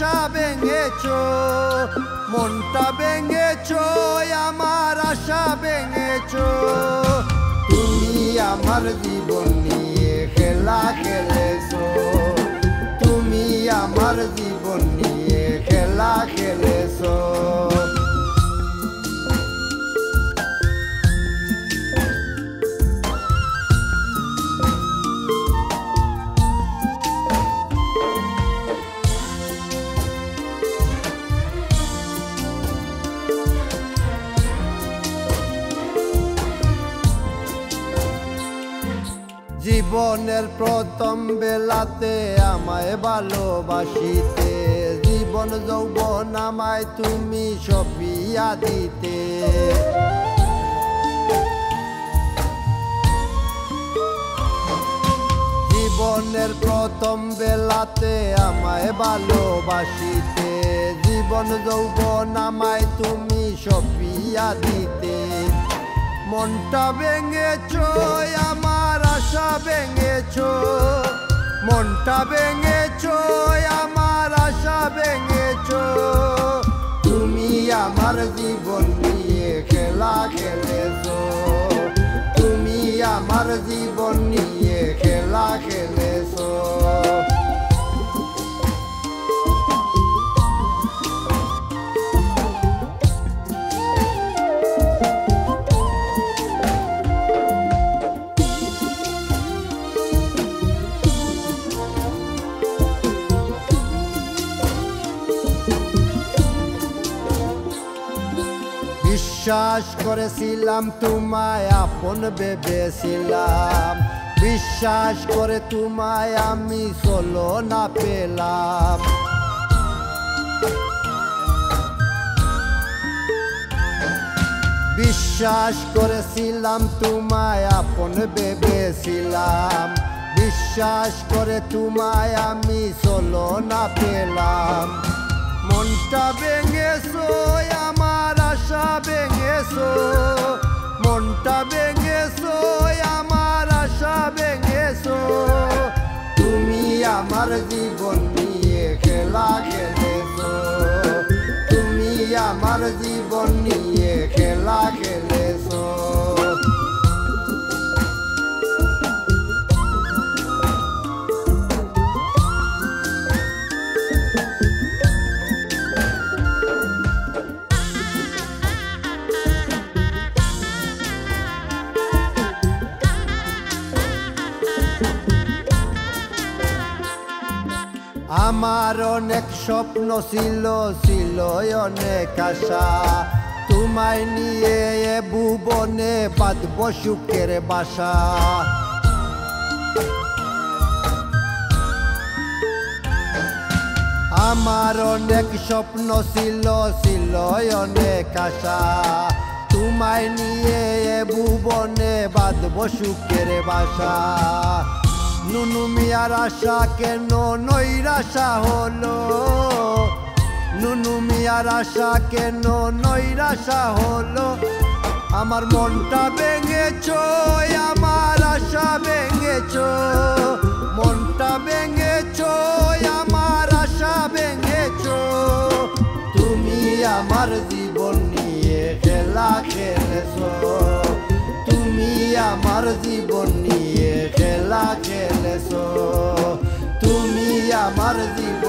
আশা ভেঙেছো, মনটা ভেঙেছো, আমার আশা ভেঙেছো। তুমি আমার জীবন নিয়ে খেলা খেলেছো, তুমি আমার জীবন নিয়ে খেলা খেলেছো। জীবনের প্রথম বেলাতে আমায় ভালোবাসিতে, জীবন যৌবন আমায় তুমি সপিয়া দিতে। জীবনের প্রথম বেলাতে আমায় ভালোবাসিতে, জীবন যৌবন আমায় তুমি সপিয়া দিতে। মনটা ভেঙেছো, আমার আশা ভেঙেছো, মনটা ভেঙেছো, আমার আশা ভেঙেছো। তুমি আমার জীবন নিয়ে খেলা খেলেছো, তুমি আমার জীবন নিয়ে খেলা খেলেছো। বিশ্বাস করেছিলাম তোমায় আপন ভেবেছিলাম, বিশ্বাস করে তোমায় আমি চলো না পেলাম। বিশ্বাস করেছিলাম তোমায় আপন ভেবেছিলাম, বিশ্বাস করে তোমায় আমি চলো না পেলাম। মনটা ভেঙেছো, আমার আশা ভেঙেছো, মনটা ভেঙেছো, আমার আশা ভেঙেছো। তুমি আমার জীবন নিয়ে খেলা খেলেছো, তুমি আমার জীবন নিয়ে খেলা খেলেছো। আমার অনেক স্বপ্ন ছিল, ছিল অনেক আশা, তোমায় নিয়ে এ ভুবনে বাঁধব সুখের বাসা। আমার অনেক স্বপ্ন ছিল, ছিল অনেক আশা, তোমায় নিয়ে এ ভুবনে বাঁধব সুখের বাসা। নুনু মিয়ার আশা কেন নৈরাশা হলো, নুনু মিয়ার আশা কেন নৈরাশা হলো। আমার মনটা ভেঙেছো, আমার আশা ভেঙেছো, মনটা ভেঙেছো, আমার আশা ভেঙেছো। তুমি আমার জীবন নিয়ে খেলা খেলেছো, তুমি আমার জীবন নিয়ে খেলা খেলেছো, তুমি আমার জীবন